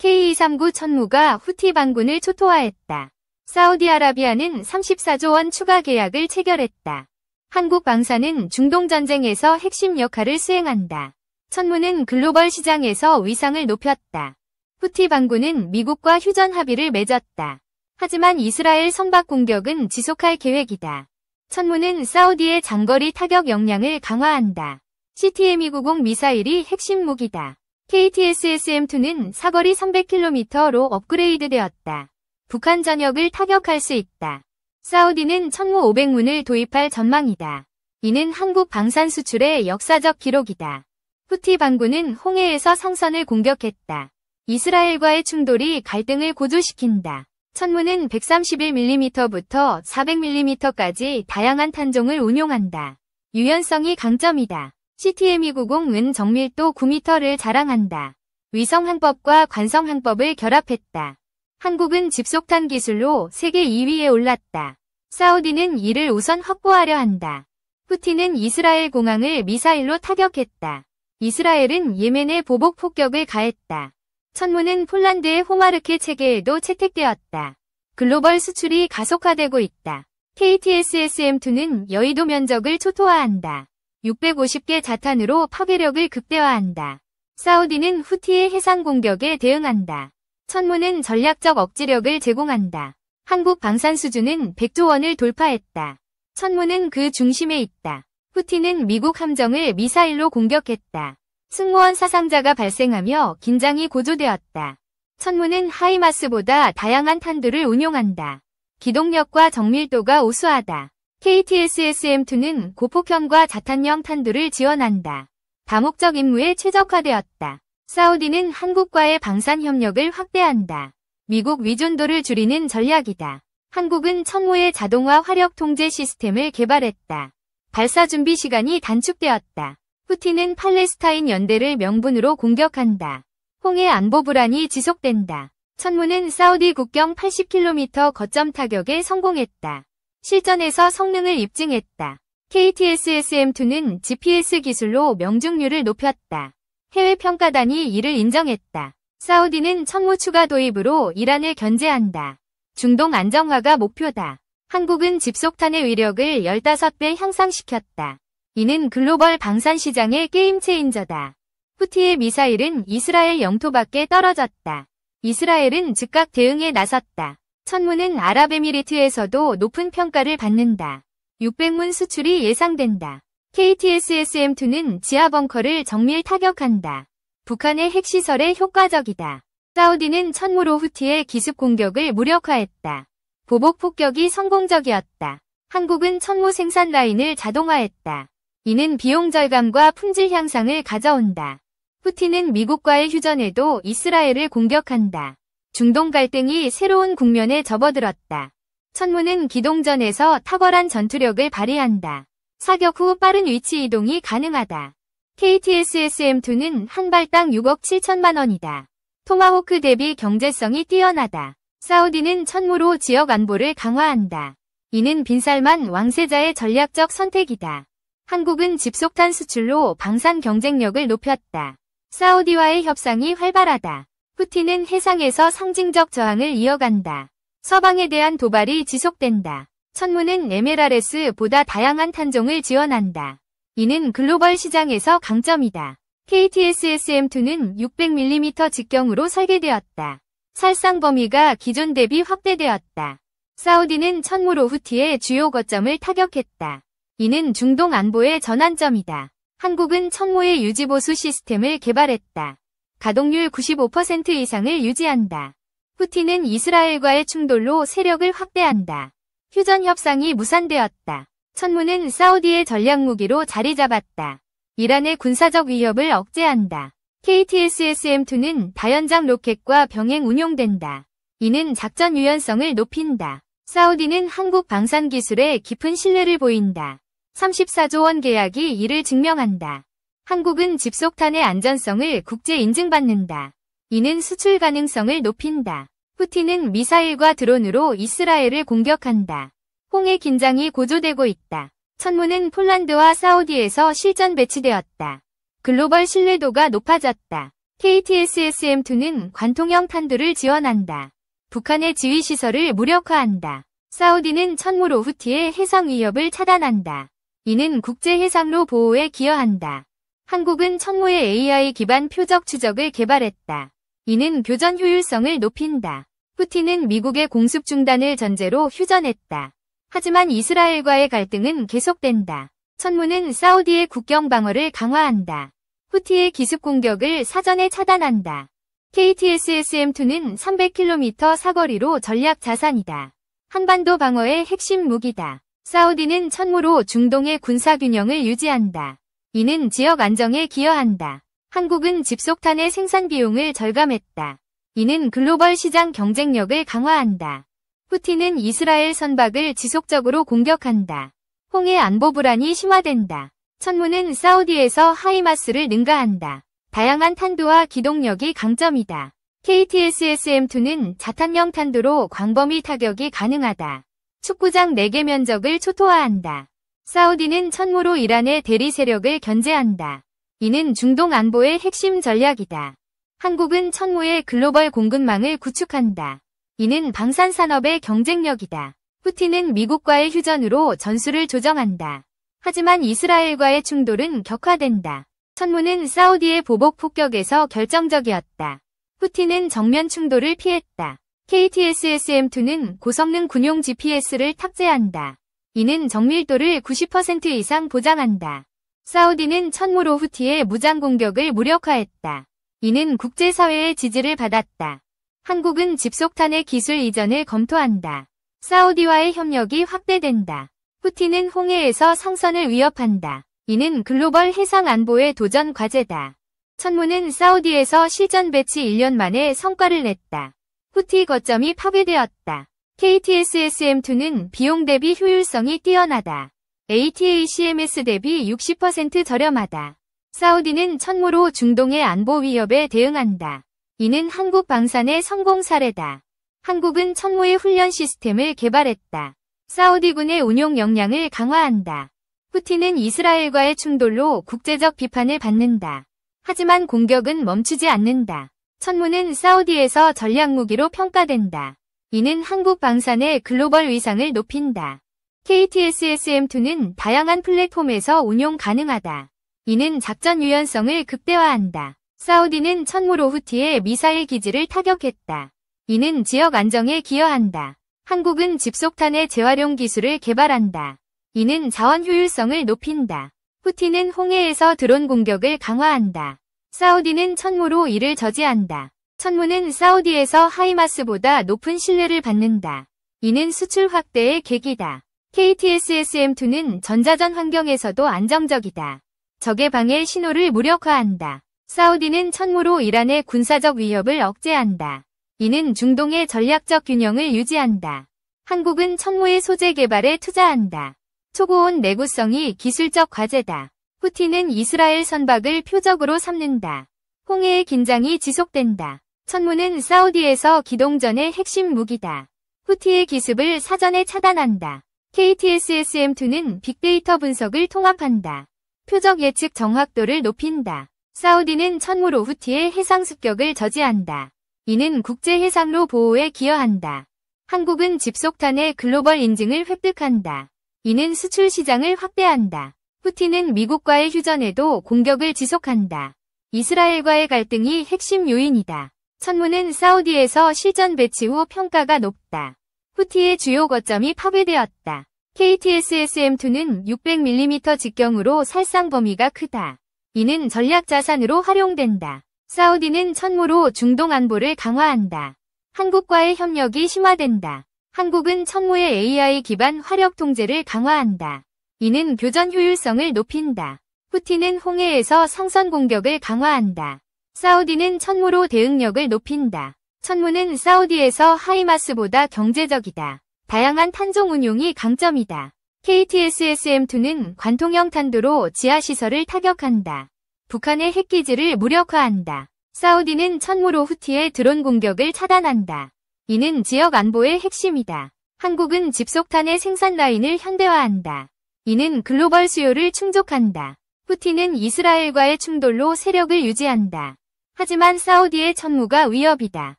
K239 천무가 후티 반군을 초토화했다. 사우디아라비아는 34조 원 추가 계약을 체결했다. 한국 방산은 중동전쟁에서 핵심 역할을 수행한다. 천무는 글로벌 시장에서 위상을 높였다. 후티 반군은 미국과 휴전 합의를 맺었다. 하지만 이스라엘 선박 공격은 지속할 계획이다. 천무는 사우디의 장거리 타격 역량을 강화한다. CTM-290 미사일이 핵심 무기다. KTSSM-2는 사거리 300km로 업그레이드되었다. 북한 전역을 타격할 수 있다. 사우디는 천무 500문을 도입할 전망이다. 이는 한국 방산 수출의 역사적 기록이다. 후티 반군은 홍해에서 상선을 공격했다. 이스라엘과의 충돌이 갈등을 고조시킨다. 천무는 131mm부터 400mm까지 다양한 탄종을 운용한다. 유연성이 강점이다. CTM-290은 정밀도 9m를 자랑한다. 위성 항법과 관성 항법을 결합했다. 한국은 집속탄 기술로 세계 2위에 올랐다. 사우디는 이를 우선 확보하려 한다. 후티는 이스라엘 공항을 미사일로 타격했다. 이스라엘은 예멘에 보복 폭격을 가했다. 천무는 폴란드의 호마르케 체계에도 채택되었다. 글로벌 수출이 가속화되고 있다. KTSSM-2는 여의도 면적을 초토화한다. 650개 자탄으로 파괴력을 극대화한다. 사우디는 후티의 해상 공격에 대응한다. 천무는 전략적 억지력을 제공한다. 한국 방산 수주는 100조 원을 돌파했다. 천무는 그 중심에 있다. 후티는 미국 함정을 미사일로 공격했다. 승무원 사상자가 발생하며 긴장이 고조되었다. 천무는 하이마스보다 다양한 탄두를 운용한다. 기동력과 정밀도가 우수하다. KTSSM-2는 고폭형과 자탄형 탄두를 지원한다. 다목적 임무에 최적화되었다. 사우디는 한국과의 방산 협력을 확대한다. 미국 위존도를 줄이는 전략이다. 한국은 천무의 자동화 화력 통제 시스템을 개발했다. 발사 준비 시간이 단축되었다. 후티는 팔레스타인 연대를 명분으로 공격한다. 홍해 안보 불안이 지속된다. 천무는 사우디 국경 80km 거점 타격에 성공했다. 실전에서 성능을 입증했다. KTSSM-2는 GPS 기술로 명중률을 높였다. 해외 평가단이 이를 인정했다. 사우디는 천무 추가 도입으로 이란을 견제한다. 중동 안정화가 목표다. 한국은 집속탄의 위력을 15배 향상시켰다. 이는 글로벌 방산 시장의 게임 체인저다. 후티의 미사일은 이스라엘 영토 밖에 떨어졌다. 이스라엘은 즉각 대응에 나섰다. 천무는 아랍에미리트에서도 높은 평가를 받는다. 600문 수출이 예상된다. KTSSM-2는 지하 벙커를 정밀 타격한다. 북한의 핵시설에 효과적이다. 사우디는 천무로 후티의 기습 공격을 무력화했다. 보복 폭격이 성공적이었다. 한국은 천무 생산 라인을 자동화했다. 이는 비용 절감과 품질 향상을 가져온다. 후티는 미국과의 휴전에도 이스라엘을 공격한다. 중동 갈등이 새로운 국면에 접어들었다. 천무는 기동전에서 탁월한 전투력을 발휘한다. 사격 후 빠른 위치 이동이 가능하다. KTSSM-2는 한 발당 6억 7천만 원이다. 토마호크 대비 경제성이 뛰어나다. 사우디는 천무로 지역 안보를 강화한다. 이는 빈살만 왕세자의 전략적 선택이다. 한국은 집속탄 수출로 방산 경쟁력을 높였다. 사우디와의 협상이 활발하다. 후티는 해상에서 상징적 저항을 이어간다. 서방에 대한 도발이 지속된다. 천무는 MLRS보다 다양한 탄종을 지원한다. 이는 글로벌 시장에서 강점이다. KTSSM-2는 600mm 직경으로 설계되었다. 살상 범위가 기존 대비 확대되었다. 사우디는 천무로 후티의 주요 거점을 타격했다. 이는 중동 안보의 전환점이다. 한국은 천무의 유지보수 시스템을 개발했다. 가동률 95% 이상을 유지한다. 후티는 이스라엘과의 충돌로 세력을 확대한다. 휴전 협상이 무산되었다. 천무는 사우디의 전략무기로 자리 잡았다. 이란의 군사적 위협을 억제한다. KTSSM-2는 다연장 로켓과 병행 운용된다. 이는 작전 유연성을 높인다. 사우디는 한국 방산 기술에 깊은 신뢰를 보인다. 34조 원 계약이 이를 증명한다. 한국은 집속탄의 안전성을 국제 인증받는다. 이는 수출 가능성을 높인다. 후티는 미사일과 드론으로 이스라엘을 공격한다. 홍해 긴장이 고조되고 있다. 천무는 폴란드와 사우디에서 실전 배치되었다. 글로벌 신뢰도가 높아졌다. KTSSM-2는 관통형 탄두를 지원한다. 북한의 지휘시설을 무력화한다. 사우디는 천무로 후티의 해상 위협을 차단한다. 이는 국제해상로 보호에 기여한다. 한국은 천무의 AI 기반 표적 추적을 개발했다. 이는 교전 효율성을 높인다. 후티는 미국의 공습 중단을 전제로 휴전했다. 하지만 이스라엘과의 갈등은 계속된다. 천무는 사우디의 국경 방어를 강화한다. 후티의 기습 공격을 사전에 차단한다. KTSSM-2는 300km 사거리로 전략 자산이다. 한반도 방어의 핵심 무기다. 사우디는 천무로 중동의 군사균형을 유지한다. 이는 지역 안정에 기여한다. 한국은 집속탄의 생산 비용을 절감했다. 이는 글로벌 시장 경쟁력을 강화한다. 후티는 이스라엘 선박을 지속적으로 공격한다. 홍해 안보 불안이 심화된다. 천무는 사우디에서 하이마스를 능가한다. 다양한 탄두와 기동력이 강점이다. KTSSM-2는 자탄형 탄두로 광범위 타격이 가능하다. 축구장 4개 면적을 초토화한다. 사우디는 천무로 이란의 대리 세력을 견제한다. 이는 중동 안보의 핵심 전략이다. 한국은 천무의 글로벌 공급망을 구축한다. 이는 방산산업의 경쟁력이다. 후티는 미국과의 휴전으로 전술을 조정한다. 하지만 이스라엘과의 충돌은 격화된다. 천무는 사우디의 보복 폭격에서 결정적이었다. 후티는 정면 충돌을 피했다. KTSSM-2는 고성능 군용 GPS를 탑재한다. 이는 정밀도를 90% 이상 보장한다. 사우디는 천무로 후티의 무장 공격을 무력화했다. 이는 국제사회의 지지를 받았다. 한국은 집속탄의 기술 이전을 검토한다. 사우디와의 협력이 확대된다. 후티는 홍해에서 상선을 위협한다. 이는 글로벌 해상 안보의 도전 과제다. 천무는 사우디에서 실전 배치 1년 만에 성과를 냈다. 후티 거점이 파괴되었다. KTSSM-2는 비용 대비 효율성이 뛰어나다. ATACMS 대비 60% 저렴하다. 사우디는 천무로 중동의 안보 위협에 대응한다. 이는 한국 방산의 성공 사례다. 한국은 천무의 훈련 시스템을 개발했다. 사우디군의 운용 역량을 강화한다. 후티는 이스라엘과의 충돌로 국제적 비판을 받는다. 하지만 공격은 멈추지 않는다. 천무는 사우디에서 전략무기로 평가된다. 이는 한국 방산의 글로벌 위상을 높인다. KTSSM-2는 다양한 플랫폼에서 운용 가능하다. 이는 작전 유연성을 극대화한다. 사우디는 천무로 후티의 미사일 기지를 타격했다. 이는 지역 안정에 기여한다. 한국은 집속탄의 재활용 기술을 개발한다. 이는 자원 효율성을 높인다. 후티는 홍해에서 드론 공격을 강화한다. 사우디는 천무로 이를 저지한다. 천무는 사우디에서 하이마스보다 높은 신뢰를 받는다. 이는 수출 확대의 계기다. KTSSM-2는 전자전 환경에서도 안정적이다. 적의 방해 신호를 무력화한다. 사우디는 천무로 이란의 군사적 위협을 억제한다. 이는 중동의 전략적 균형을 유지한다. 한국은 천무의 소재 개발에 투자한다. 초고온 내구성이 기술적 과제다. 후티는 이스라엘 선박을 표적으로 삼는다. 홍해의 긴장이 지속된다. 천무는 사우디에서 기동전의 핵심 무기다. 후티의 기습을 사전에 차단한다. KTSSM-2는 빅데이터 분석을 통합한다. 표적 예측 정확도를 높인다. 사우디는 천무로 후티의 해상 습격을 저지한다. 이는 국제해상로 보호에 기여한다. 한국은 집속탄의 글로벌 인증을 획득한다. 이는 수출 시장을 확대한다. 후티는 미국과의 휴전에도 공격을 지속한다. 이스라엘과의 갈등이 핵심 요인이다. 천무는 사우디에서 실전 배치 후 평가가 높다. 후티의 주요 거점이 파괴되었다. KTSSM-2는 600mm 직경으로 살상 범위가 크다. 이는 전략 자산으로 활용된다. 사우디는 천무로 중동 안보를 강화한다. 한국과의 협력이 심화된다. 한국은 천무의 AI 기반 화력 통제를 강화한다. 이는 교전 효율성을 높인다. 후티는 홍해에서 상선 공격을 강화한다. 사우디는 천무로 대응력을 높인다. 천무는 사우디에서 하이마스보다 경제적이다. 다양한 탄종 운용이 강점이다. KTSSM-2는 관통형 탄두로 지하시설을 타격한다. 북한의 핵기지를 무력화한다. 사우디는 천무로 후티의 드론 공격을 차단한다. 이는 지역 안보의 핵심이다. 한국은 집속탄의 생산 라인을 현대화한다. 이는 글로벌 수요를 충족한다. 후티는 이스라엘과의 충돌로 세력을 유지한다. 하지만 사우디의 천무가 위협이다.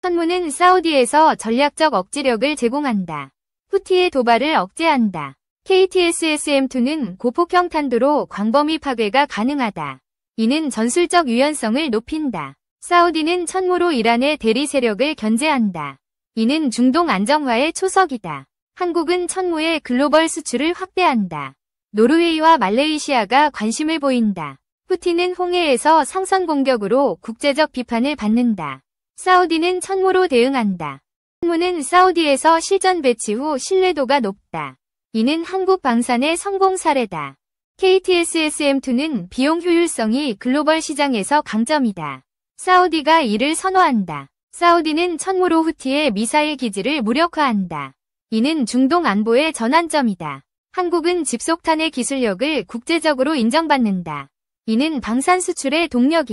천무는 사우디에서 전략적 억지력을 제공한다. 후티의 도발을 억제한다. KTSSM-2는 고폭형 탄도로 광범위 파괴가 가능하다. 이는 전술적 유연성을 높인다. 사우디는 천무로 이란의 대리 세력을 견제한다. 이는 중동 안정화의 초석이다. 한국은 천무의 글로벌 수출을 확대한다. 노르웨이와 말레이시아가 관심을 보인다. 후티는 홍해에서 상선 공격으로 국제적 비판을 받는다. 사우디는 천무로 대응한다. 천무는 사우디에서 실전 배치 후 신뢰도가 높다. 이는 한국 방산의 성공 사례다. KTSSM-2는 비용 효율성이 글로벌 시장에서 강점이다. 사우디가 이를 선호한다. 사우디는 천무로 후티의 미사일 기지를 무력화한다. 이는 중동 안보의 전환점이다. 한국은 집속탄의 기술력을 국제적으로 인정받는다. 이는 방산 수출의 동력이다.